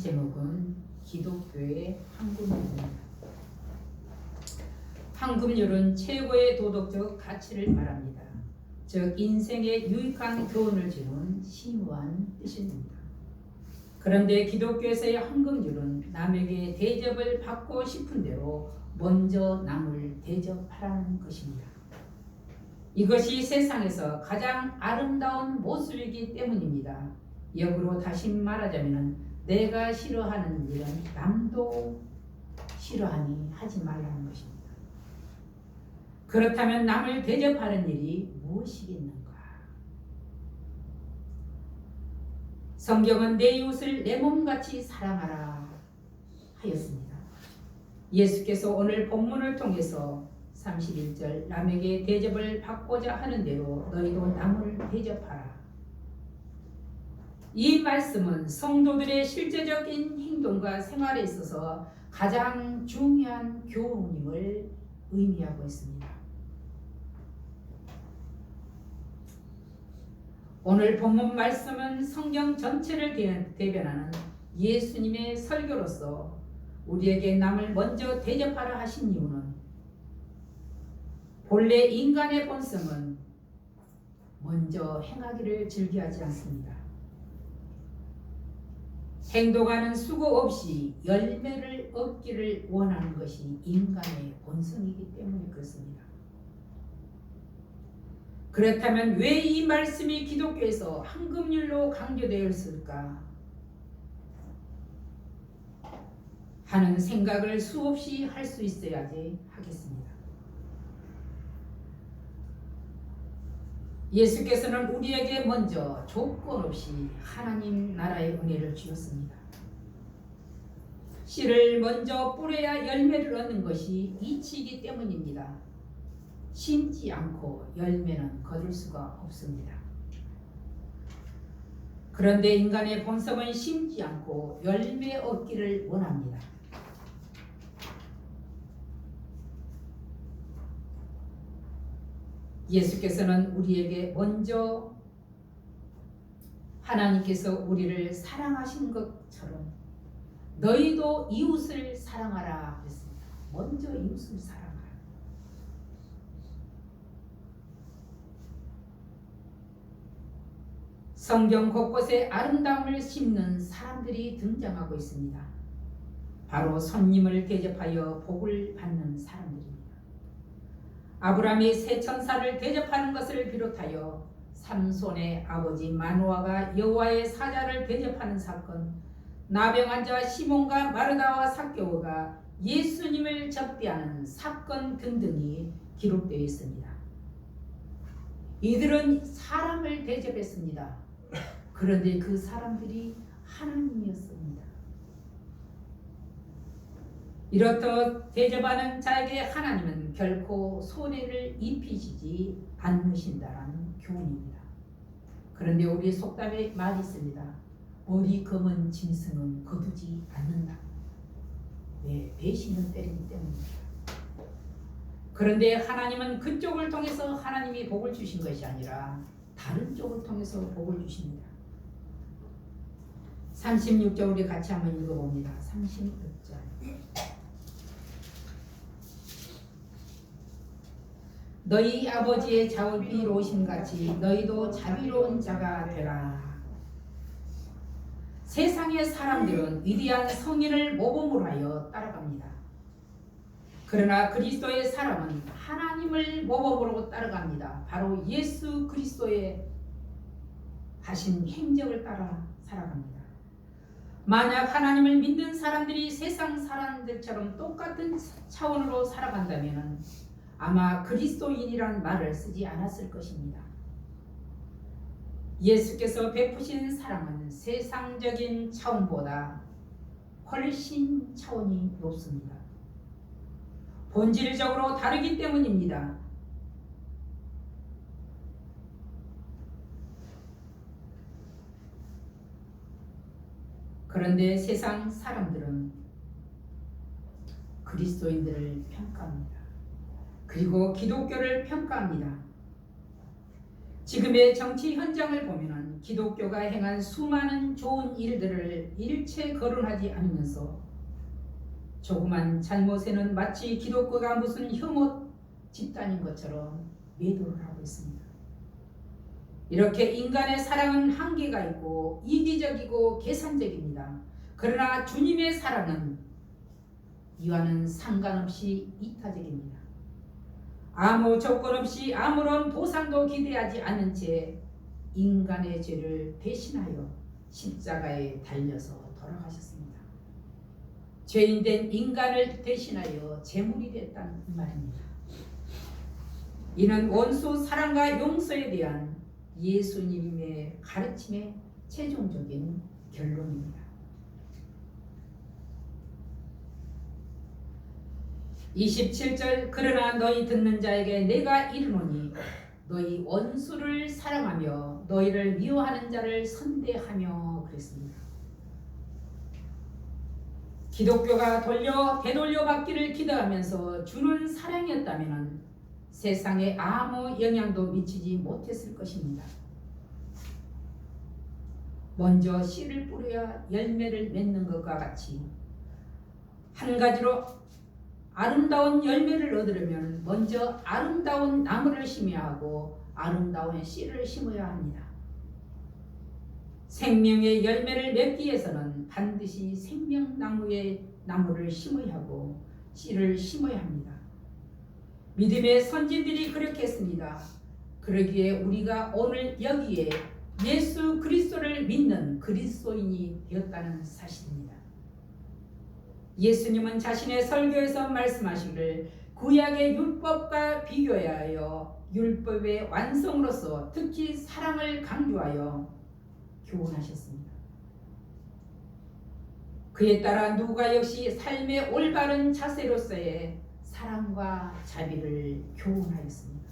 제목은 기독교의 황금률입니다. 황금률은 최고의 도덕적 가치를 말합니다. 즉 인생에 유익한 교훈을 주는 심오한 뜻입니다. 그런데 기독교에서의 황금률은 남에게 대접을 받고 싶은 대로 먼저 남을 대접하라는 것입니다. 이것이 세상에서 가장 아름다운 모습이기 때문입니다. 역으로 다시 말하자면 내가 싫어하는 일은 남도 싫어하니 하지 말라는 것입니다. 그렇다면 남을 대접하는 일이 무엇이겠는가? 성경은 내 이웃을 내 몸같이 사랑하라 하였습니다. 예수께서 오늘 본문을 통해서 31절 남에게 대접을 받고자 하는 대로 너희도 남을 대접하라. 이 말씀은 성도들의 실제적인 행동과 생활에 있어서 가장 중요한 교훈임을 의미하고 있습니다. 오늘 본문 말씀은 성경 전체를 대변하는 예수님의 설교로서 우리에게 남을 먼저 대접하라 하신 이유는 본래 인간의 본성은 먼저 행하기를 즐겨하지 않습니다. 행동하는 수고 없이 열매를 얻기를 원하는 것이 인간의 본성이기 때문에 그렇습니다. 그렇다면 왜 이 말씀이 기독교에서 황금률로 강조되어 있을까 하는 생각을 수없이 할 수 있어야지 하겠습니다. 예수께서는 우리에게 먼저 조건 없이 하나님 나라의 은혜를 주셨습니다. 씨를 먼저 뿌려야 열매를 얻는 것이 이치이기 때문입니다. 심지 않고 열매는 거둘 수가 없습니다. 그런데 인간의 본성은 심지 않고 열매 얻기를 원합니다. 예수께서는 우리에게 먼저 하나님께서 우리를 사랑하신 것처럼 너희도 이웃을 사랑하라 그랬습니다. 먼저 이웃을 사랑하라. 성경 곳곳에 아름다움을 심는 사람들이 등장하고 있습니다. 바로 손님을 대접하여 복을 받는 사람들입니다. 아브라함이 세 천사를 대접하는 것을 비롯하여 삼손의 아버지 마노아가 여호와의 사자를 대접하는 사건, 나병 환자 시몬과 마르다와 삭개오가 예수님을 접대하는 사건 등등이 기록되어 있습니다. 이들은 사람을 대접했습니다. 그런데 그 사람들이 하나님이었습니다. 이렇듯 대접하는 자에게 하나님은 결코 손해를 입히시지 않으신다라는 교훈입니다. 그런데 우리 속담에 말이 있습니다. 머리 검은 짐승은 거두지 않는다. 네, 배신은 때리기 때문입니다. 그런데 하나님은 그쪽을 통해서 하나님이 복을 주신 것이 아니라 다른 쪽을 통해서 복을 주십니다. 36절 우리 같이 한번 읽어봅니다. 36절. 너희 아버지의 자비로우심같이 너희도 자비로운 자가 되라. 세상의 사람들은 위대한 성인을 모범으로 하여 따라갑니다. 그러나 그리스도의 사람은 하나님을 모범으로 따라갑니다. 바로 예수 그리스도의 하신 행적을 따라 살아갑니다. 만약 하나님을 믿는 사람들이 세상 사람들처럼 똑같은 차원으로 살아간다면 아마 그리스도인이란 말을 쓰지 않았을 것입니다. 예수께서 베푸신 사랑은 세상적인 차원보다 훨씬 차원이 높습니다. 본질적으로 다르기 때문입니다. 그런데 세상 사람들은 그리스도인들을 평가합니다. 그리고 기독교를 평가합니다. 지금의 정치 현장을 보면 예수님은 기독교가 행한 수많은 좋은 일들을 일체 거론하지 않으면서 조그만 잘못에는 마치 기독교가 무슨 혐오 집단인 것처럼 매도를 하고 있습니다. 이렇게 인간의 사랑은 한계가 있고 이기적이고 계산적입니다. 그러나 주님의 사랑은 이와는 상관없이 이타적입니다. 아무 조건 없이 아무런 보상도 기대하지 않은 채 인간의 죄를 대신하여 십자가에 달려서 돌아가셨습니다. 죄인된 인간을 대신하여 제물이 됐다는 말입니다. 이는 원수 사랑과 용서에 대한 예수님의 가르침의 최종적인 결론입니다. 27절 그러나 너희 듣는 자에게 내가 이르노니 너희 원수를 사랑하며 너희를 미워하는 자를 선대하며 그랬습니다. 기독교가 되돌려 받기를 기도하면서 주는 사랑이었다면 세상에 아무 영향도 미치지 못했을 것입니다. 먼저 씨를 뿌려야 열매를 맺는 것과 같이 한 가지로 아름다운 열매를 얻으려면 먼저 아름다운 나무를 심어야 하고 아름다운 씨를 심어야 합니다. 생명의 열매를 맺기 위해서는 반드시 생명나무의 나무를 심어야 하고 씨를 심어야 합니다. 믿음의 선진들이 그렇게 했습니다. 그러기에 우리가 오늘 여기에 예수 그리스도를 믿는 그리스도인이 되었다는 사실입니다. 예수님은 자신의 설교에서 말씀하시기를 구약의 율법과 비교하여 율법의 완성으로서 특히 사랑을 강조하여 교훈하셨습니다. 그에 따라 누가 역시 삶의 올바른 자세로서의 사랑과 자비를 교훈하였습니다.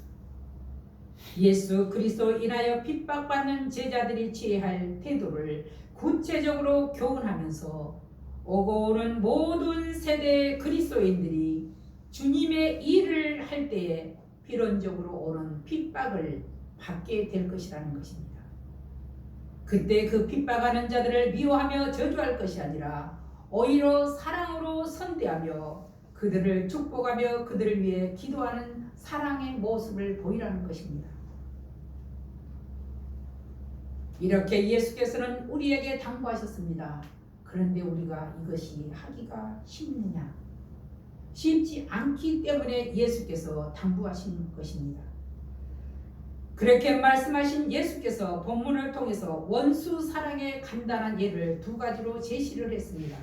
예수 그리스도 인하여 핍박받는 제자들이 취해야 할 태도를 구체적으로 교훈하면서 오고 오는 모든 세대의 그리스도인들이 주님의 일을 할 때에 필연적으로 오는 핍박을 받게 될 것이라는 것입니다. 그때 그 핍박하는 자들을 미워하며 저주할 것이 아니라 오히려 사랑으로 선대하며 그들을 축복하며 그들을 위해 기도하는 사랑의 모습을 보이라는 것입니다. 이렇게 예수께서는 우리에게 당부하셨습니다. 그런데 우리가 이것이 하기가 쉽느냐? 쉽지 않기 때문에 예수께서 당부하신 것입니다. 그렇게 말씀하신 예수께서 본문을 통해서 원수 사랑의 간단한 예를 두 가지로 제시를 했습니다.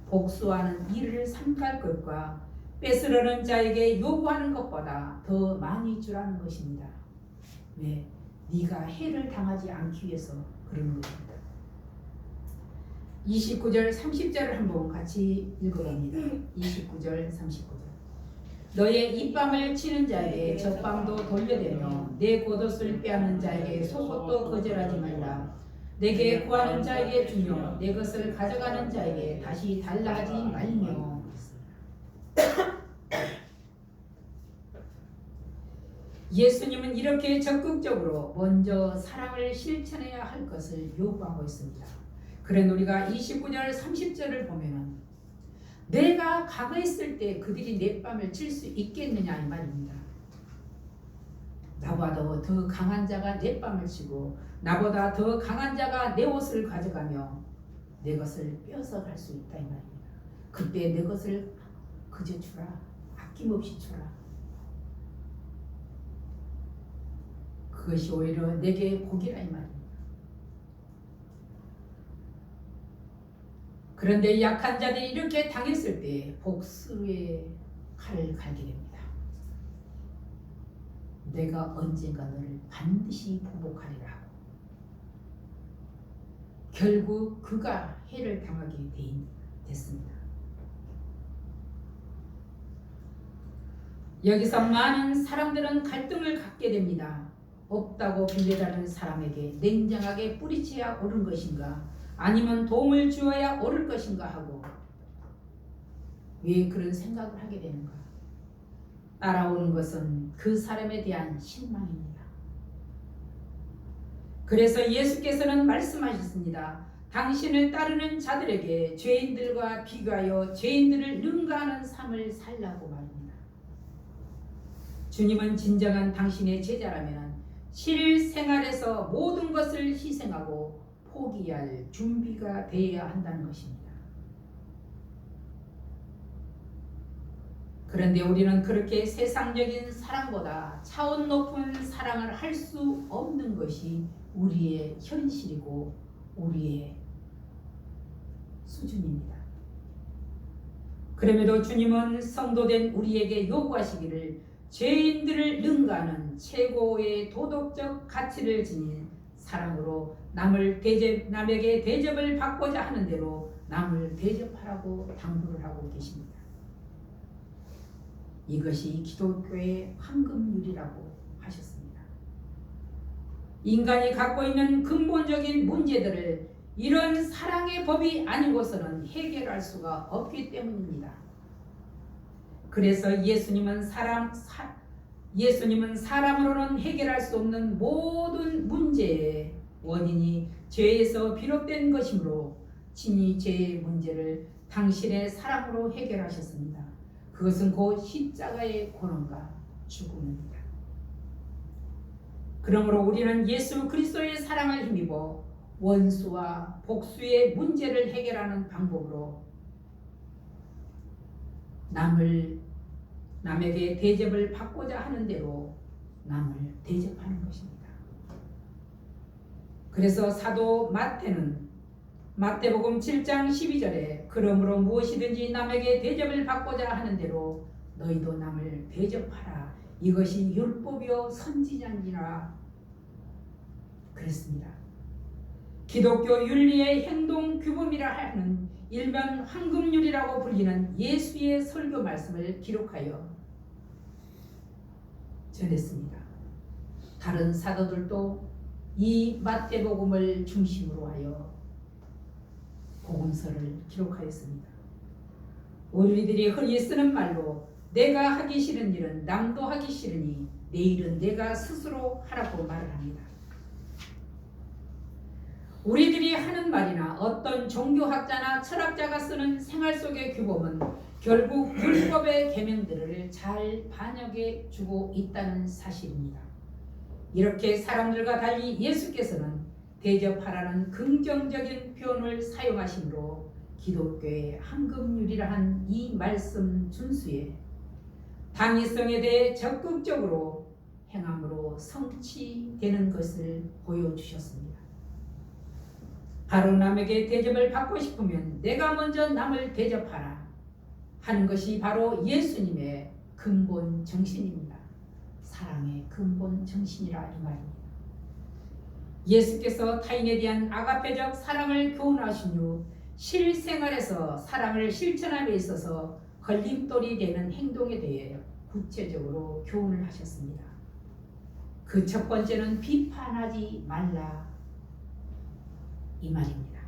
복수하는 이를 삼갈 것과 뺏으려는 자에게 요구하는 것보다 더 많이 주라는 것입니다. 왜? 네가 해를 당하지 않기 위해서 그러는 것입니다. 29절 30절을 한번 같이 읽어봅니다. 29절 39절 너의 입밤을 치는 자에게 젖밤도 돌려대며 내 겉옷을 빼앗는 자에게 속옷도 거절하지 말라. 내게 구하는 자에게 주며 내 것을 가져가는 자에게 다시 달라 하지 말며. 예수님은 이렇게 적극적으로 먼저 사랑을 실천해야 할 것을 요구하고 있습니다. 그런 우리가 29절 30절을 보면은 내가 강했을 때 그들이 내 뺨을 칠 수 있겠느냐 이 말입니다. 나보다 더 강한 자가 내 뺨을 치고 나보다 더 강한 자가 내 옷을 가져가며 내 것을 뺏어갈 수 있다 이 말입니다. 그때 내 것을 그저 주라. 아낌없이 주라. 그것이 오히려 내게 복이라 이 말입니다. 그런데 약한 자들이 이렇게 당했을 때 복수의 칼을 갈게 됩니다. 내가 언젠가 너를 반드시 보복하리라 하고 결국 그가 해를 당하게 됐습니다. 여기서 많은 사람들은 갈등을 갖게 됩니다. 없다고 빌려다는 사람에게 냉정하게 뿌리쳐야 옳은 것인가 아니면 도움을 주어야 옳을 것인가 하고 왜 그런 생각을 하게 되는가? 따라오는 것은 그 사람에 대한 실망입니다. 그래서 예수께서는 말씀하셨습니다. 당신을 따르는 자들에게 죄인들과 비교하여 죄인들을 능가하는 삶을 살라고 말입니다. 주님은 진정한 당신의 제자라면 실생활에서 모든 것을 희생하고 포기할 준비가 되어야 한다는 것입니다. 그런데 우리는 그렇게 세상적인 사랑보다 차원 높은 사랑을 할 수 없는 것이 우리의 현실이고 우리의 수준입니다. 그럼에도 주님은 성도된 우리에게 요구하시기를 죄인들을 능가하는 최고의 도덕적 가치를 지닌 사랑으로 남에게 대접을 받고자 하는 대로 남을 대접하라고 당부를 하고 계십니다. 이것이 기독교의 황금률이라고 하셨습니다. 인간이 갖고 있는 근본적인 문제들을 이런 사랑의 법이 아니고서는 해결할 수가 없기 때문입니다. 그래서 예수님은 사람으로는 해결할 수 없는 모든 문제의 원인이 죄에서 비롯된 것이므로 친히 죄의 문제를 당신의 사랑으로 해결하셨습니다. 그것은 곧 십자가의 고난과 죽음입니다. 그러므로 우리는 예수 그리스도의 사랑을 힘입어 원수와 복수의 문제를 해결하는 방법으로 남에게 대접을 받고자 하는 대로 남을 대접하는 것입니다. 그래서 사도 마태는 마태복음 7장 12절에 그러므로 무엇이든지 남에게 대접을 받고자 하는 대로 너희도 남을 대접하라. 이것이 율법이요 선지자니라 그랬습니다. 기독교 윤리의 행동 규범이라 하는 일면 황금률이라고 불리는 예수의 설교 말씀을 기록하여 전했습니다. 다른 사도들도 이 마태복음을 중심으로 하여 복음서를 기록하였습니다. 우리들이 흔히 쓰는 말로 내가 하기 싫은 일은 남도 하기 싫으니 내 일은 내가 스스로 하라고 말을 합니다. 우리들이 하는 말이나 어떤 종교학자나 철학자가 쓰는 생활 속의 규범은 결국 율법의 계명들을 잘 반영해 주고 있다는 사실입니다. 이렇게 사람들과 달리 예수께서는 대접하라는 긍정적인 표현을 사용하심으로 기독교의 황금률이라 한 이 말씀 준수에 당위성에 대해 적극적으로 행함으로 성취되는 것을 보여주셨습니다. 바로 남에게 대접을 받고 싶으면 내가 먼저 남을 대접하라 하는 것이 바로 예수님의 근본 정신입니다. 사랑의 근본 정신이라 이 말입니다. 예수께서 타인에 대한 아가페적 사랑을 교훈하신 후 실생활에서 사랑을 실천함에 있어서 걸림돌이 되는 행동에 대해 구체적으로 교훈을 하셨습니다. 그 첫 번째는 비판하지 말라 이 말입니다.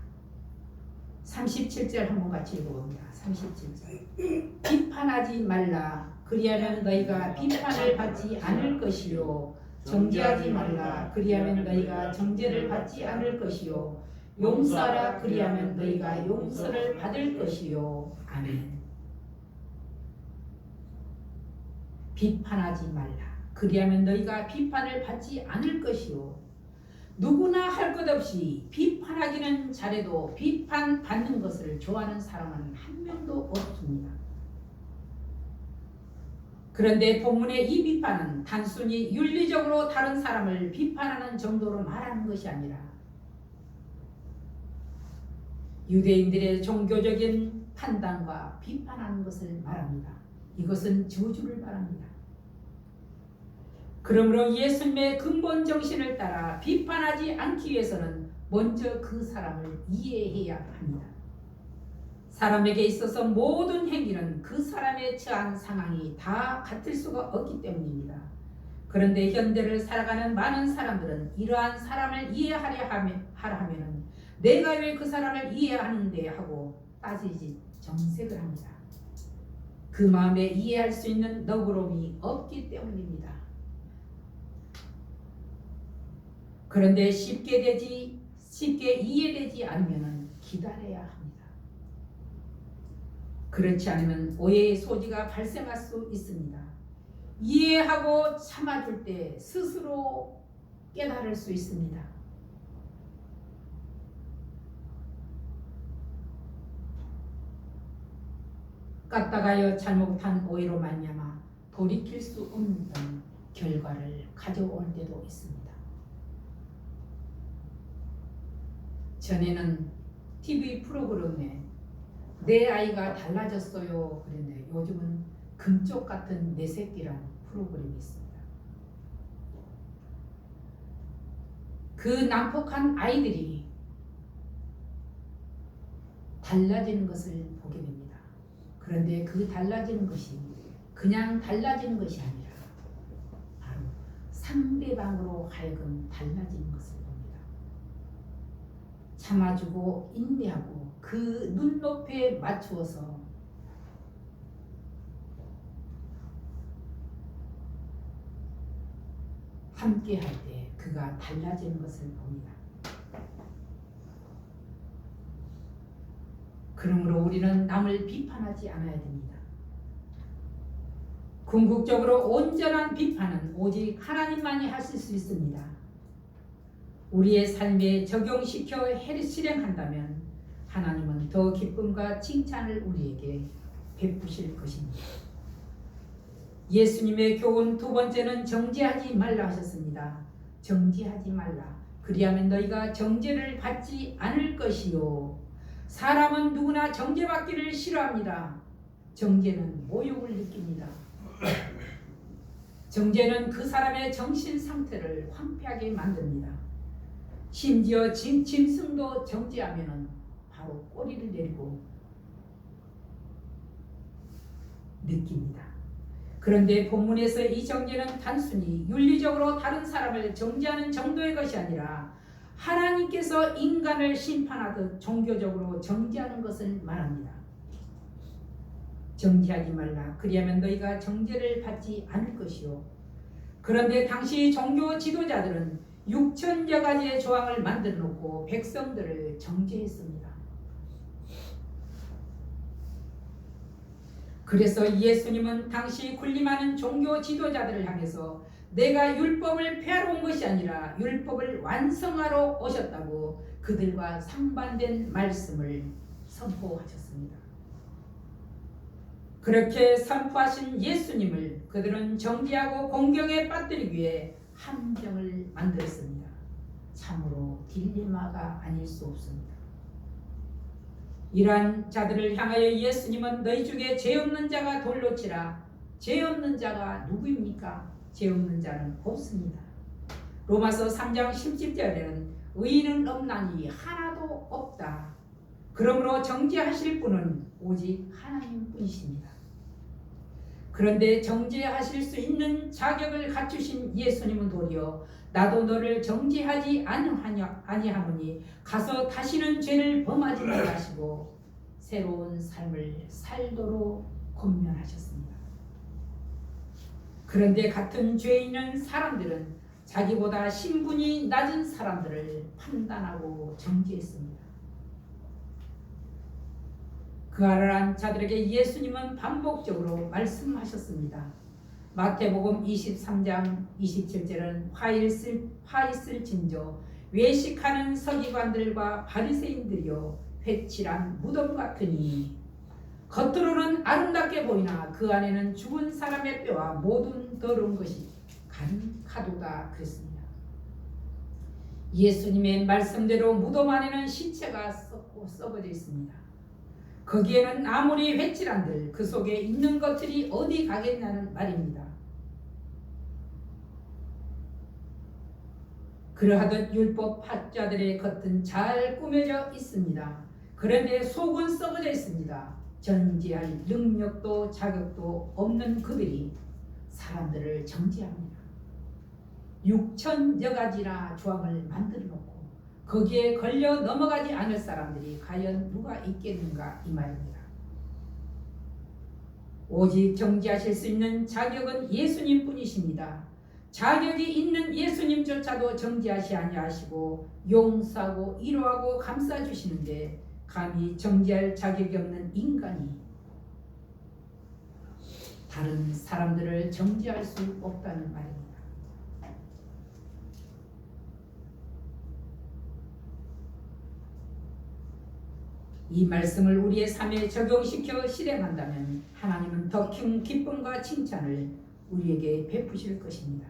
37절 한번 같이 읽어봅니다. 37절 비판하지 말라 그리하면 너희가 비판을 받지 않을 것이요 정죄하지 말라 그리하면 너희가 정죄를 받지 않을 것이요 용서하라 그리하면 너희가 용서를 받을 것이요 아멘. 비판하지 말라 그리하면 너희가 비판을 받지 않을 것이요 누구나 할 것 없이 비판하기는 잘해도 비판받는 것을 좋아하는 사람은 한 명도 없습니다. 그런데 본문의 이 비판은 단순히 윤리적으로 다른 사람을 비판하는 정도로 말하는 것이 아니라 유대인들의 종교적인 판단과 비판하는 것을 말합니다. 이것은 저주를 말합니다. 그러므로 예수님의 근본 정신을 따라 비판하지 않기 위해서는 먼저 그 사람을 이해해야 합니다. 사람에게 있어서 모든 행위는 그 사람의 처한 상황이 다 같을 수가 없기 때문입니다. 그런데 현대를 살아가는 많은 사람들은 이러한 사람을 이해하려 하면은 내가 왜 그 사람을 이해하는데 하고 따지지 정색을 합니다. 그 마음에 이해할 수 있는 너그러움이 없기 때문입니다. 그런데 쉽게 이해되지 않으면 기다려야 합니다. 그렇지 않으면 오해의 소지가 발생할 수 있습니다. 이해하고 참아줄 때 스스로 깨달을 수 있습니다. 까딱하여 잘못한 오해로 말미암아 돌이킬 수 없는 결과를 가져올 때도 있습니다. 전에는 TV 프로그램에 내 아이가 달라졌어요 그랬는데 요즘은 금쪽 같은 내 새끼란 프로그램이 있습니다. 그 난폭한 아이들이 달라지는 것을 보게 됩니다. 그런데 그 달라지는 것이 그냥 달라지는 것이 아니라 바로 상대방으로 하여금 달라지는 것을 봅니다. 참아주고 인내하고 그 눈높이에 맞추어서 함께 할 때 그가 달라지는 것을 봅니다. 그러므로 우리는 남을 비판하지 않아야 됩니다. 궁극적으로 온전한 비판은 오직 하나님만이 하실 수 있습니다. 우리의 삶에 적용시켜 실행한다면 하나님은 더 기쁨과 칭찬을 우리에게 베푸실 것입니다. 예수님의 교훈 두 번째는 정죄하지 말라 하셨습니다. 정죄하지 말라. 그리하면 너희가 정죄를 받지 않을 것이요. 사람은 누구나 정죄받기를 싫어합니다. 정죄는 모욕을 느낍니다. 정죄는 그 사람의 정신 상태를 황폐하게 만듭니다. 심지어 짐승도 정죄하면 바로 꼬리를 내리고 느낍니다. 그런데 본문에서 이 정죄는 단순히 윤리적으로 다른 사람을 정죄하는 정도의 것이 아니라 하나님께서 인간을 심판하듯 종교적으로 정죄하는 것을 말합니다. 정죄하지 말라. 그리하면 너희가 정죄를 받지 않을 것이요. 그런데 당시 종교 지도자들은 6천여 가지의 조항을 만들어 놓고 백성들을 정죄했습니다. 그래서 예수님은 당시 군림하는 종교 지도자들을 향해서 내가 율법을 폐하러 온 것이 아니라 율법을 완성하러 오셨다고 그들과 상반된 말씀을 선포하셨습니다. 그렇게 선포하신 예수님을 그들은 정죄하고 공경에 빠뜨리기 위해 함정을 만들었습니다. 참으로 딜레마가 아닐 수 없습니다. 이러한 자들을 향하여 예수님은 너희 중에 죄 없는 자가 돌로 치라. 죄 없는 자가 누구입니까? 죄 없는 자는 없습니다. 로마서 3장 17절에는 의인은 없나니 하나도 없다. 그러므로 정죄하실 분은 오직 하나님뿐이십니다. 그런데 정죄하실 수 있는 자격을 갖추신 예수님은 도리어 나도 너를 정죄하지 아니하노니 가서 다시는 죄를 범하지 말라 하시고 새로운 삶을 살도록 권면하셨습니다. 그런데 같은 죄 있는 사람들은 자기보다 신분이 낮은 사람들을 판단하고 정죄했습니다. 그러한 자들에게 예수님은 반복적으로 말씀하셨습니다. 마태복음 23장 27절은 화 있을진저 외식하는 서기관들과 바리새인들이여 회칠한 무덤 같으니 겉으로는 아름답게 보이나 그 안에는 죽은 사람의 뼈와 모든 더러운 것이 가득하도다 그랬습니다. 예수님의 말씀대로 무덤 안에는 시체가 썩어져 있습니다. 거기에는 아무리 회칠한들 그 속에 있는 것들이 어디 가겠냐는 말입니다. 그러하듯 율법 학자들의 겉은 잘 꾸며져 있습니다. 그런데 속은 썩어져 있습니다. 정죄할 능력도 자격도 없는 그들이 사람들을 정죄합니다. 6천여 가지나 조항을 만들어 놓고 거기에 걸려 넘어가지 않을 사람들이 과연 누가 있겠는가 이 말입니다. 오직 정죄하실 수 있는 자격은 예수님뿐이십니다. 자격이 있는 예수님조차도 정죄하시 아니하시고 용서하고 위로하고 감싸주시는데 감히 정죄할 자격이 없는 인간이 다른 사람들을 정죄할 수 없다는 말입니다. 이 말씀을 우리의 삶에 적용시켜 실행한다면 하나님은 더 큰 기쁨과 칭찬을 우리에게 베푸실 것입니다.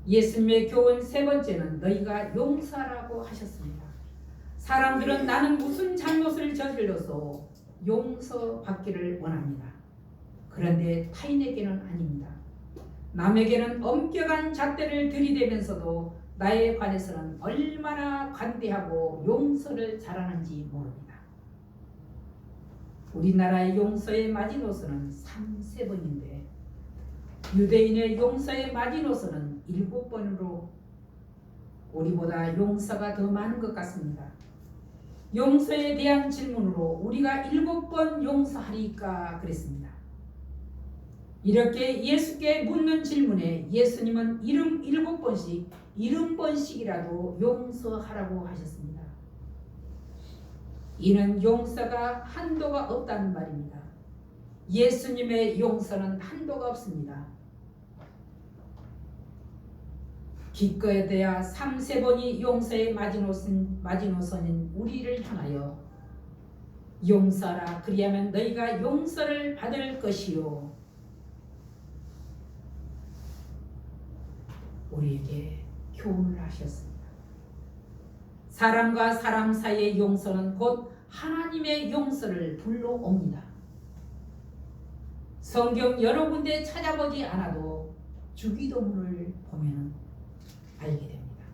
예수님의 교훈 세 번째는 너희가 용서하라고 하셨습니다. 사람들은 나는 무슨 잘못을 저질러서 용서받기를 원합니다. 그런데 타인에게는 아닙니다. 남에게는 엄격한 잣대를 들이대면서도 나에 관해서는 얼마나 관대하고 용서를 잘하는지 모릅니다. 우리나라의 용서의 마지노선은 3-4번인데 유대인의 용서의 마지노선은 7번으로 우리보다 용서가 더 많은 것 같습니다. 용서에 대한 질문으로 우리가 7번 용서하리까 그랬습니다. 이렇게 예수께 묻는 질문에 예수님은 7번씩 70번씩이라도 용서하라고 하셨습니다. 이는 용서가 한도가 없다는 말입니다. 예수님의 용서는 한도가 없습니다. 기꺼이 돼야 3-4번이 용서의 마지노선인 우리를 향하여 용서하라 그리하면 너희가 용서를 받을 것이요 우리에게 교훈을 하셨습니다. 사람과 사람 사이의 용서는 곧 하나님의 용서를 불러옵니다. 성경 여러 군데 찾아보지 않아도 주기도문을 보면 알게 됩니다.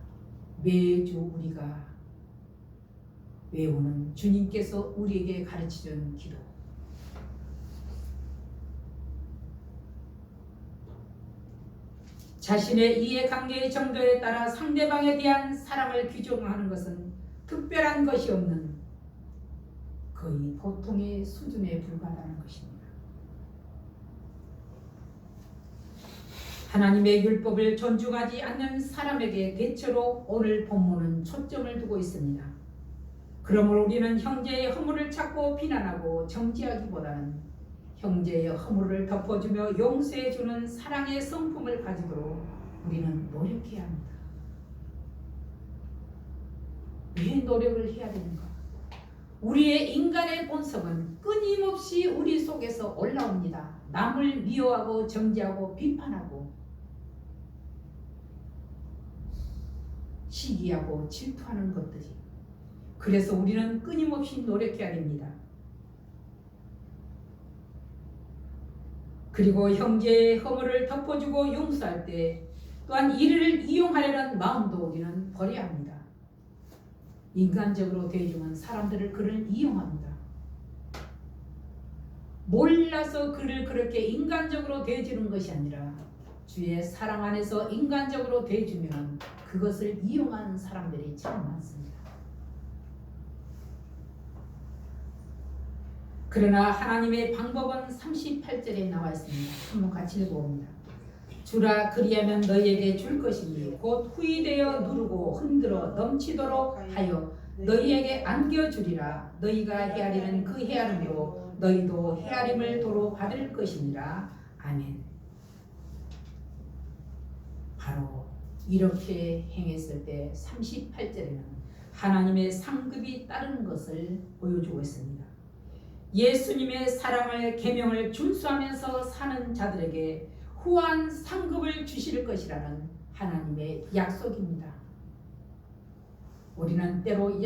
매주 우리가 외우는 주님께서 우리에게 가르치는 기도. 자신의 이해관계의 정도에 따라 상대방에 대한 사랑을 규정하는 것은 특별한 것이 없는 거의 보통의 수준에 불과하다는 것입니다. 하나님의 율법을 존중하지 않는 사람에게 대체로 오늘 본문은 초점을 두고 있습니다. 그러므로 우리는 형제의 허물을 찾고 비난하고 정죄하기보다는 형제의 허물을 덮어주며 용서해주는 사랑의 성품을 가지도록 우리는 노력해야 합니다. 왜 노력을 해야 되는가? 우리의 인간의 본성은 끊임없이 우리 속에서 올라옵니다. 남을 미워하고 정죄하고 비판하고 시기하고 질투하는 것들이. 그래서 우리는 끊임없이 노력해야 됩니다. 그리고 형제의 허물을 덮어주고 용서할 때 또한 이를 이용하려는 마음도 우리는 버려야 합니다. 인간적으로 대해주면 사람들을 그를 이용합니다. 몰라서 그를 그렇게 인간적으로 대해주는 것이 아니라 주의 사랑 안에서 인간적으로 대해주면 그것을 이용하는 사람들이 참 많습니다. 그러나 하나님의 방법은 38절에 나와 있습니다. 한번 같이 읽어봅니다. 주라 그리하면 너희에게 줄 것이니 곧 후이되어 누르고 흔들어 넘치도록 하여 너희에게 안겨주리라. 너희가 헤아리는 그 헤아림으로 너희도 헤아림을 도로 받을 것이니라. 아멘. 바로 이렇게 행했을 때 38절에는 하나님의 상급이 따르는 것을 보여주고 있습니다. 예수님의 사랑을 계명을 준수하면서 사는 자들에게 후한 상급을 주실 것이라는 하나님의 약속입니다. 우리는 때로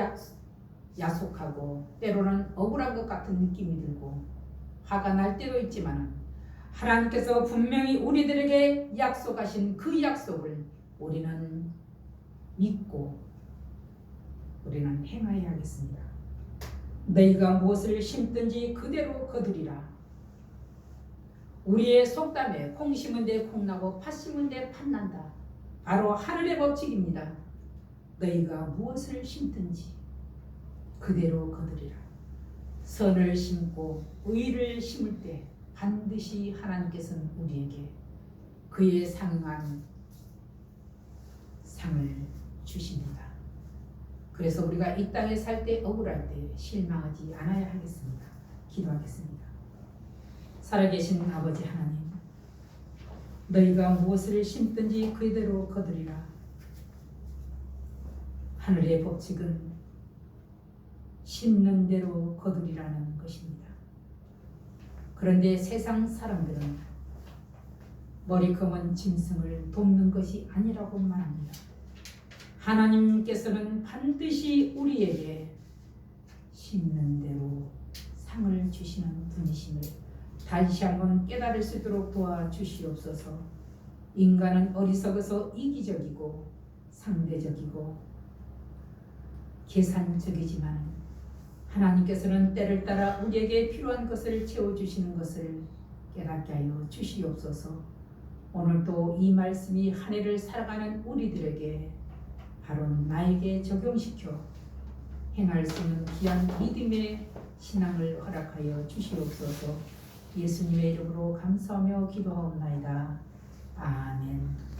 야속하고 때로는 억울한 것 같은 느낌이 들고 화가 날 때도 있지만 하나님께서 분명히 우리들에게 약속하신 그 약속을 우리는 믿고 우리는 행하여야 하겠습니다. 너희가 무엇을 심든지 그대로 거두리라. 우리의 속담에 콩 심은 데 콩 나고 팥 심은 데 팥 난다. 바로 하늘의 법칙입니다. 너희가 무엇을 심든지 그대로 거두리라. 선을 심고 의를 심을 때 반드시 하나님께서는 우리에게 그에 상응한 상을 주십니다. 그래서 우리가 이 땅에 살 때 억울할 때 실망하지 않아야 하겠습니다. 기도하겠습니다. 살아계신 아버지 하나님, 너희가 무엇을 심든지 그대로 거두리라. 하늘의 법칙은 심는 대로 거두리라는 것입니다. 그런데 세상 사람들은 머리커먼 짐승을 돕는 것이 아니라고 말합니다. 하나님께서는 반드시 우리에게 심는 대로 상을 주시는 분이심을 다시 한번 깨달을 수 있도록 도와주시옵소서. 인간은 어리석어서 이기적이고 상대적이고 계산적이지만 하나님께서는 때를 따라 우리에게 필요한 것을 채워주시는 것을 깨닫게 하여 주시옵소서. 오늘도 이 말씀이 한 해를 살아가는 우리들에게 바로 나에게 적용시켜 행할 수 있는 귀한 믿음의 신앙을 허락하여 주시옵소서. 예수님의 이름으로 감사하며 기도하옵나이다. 아멘.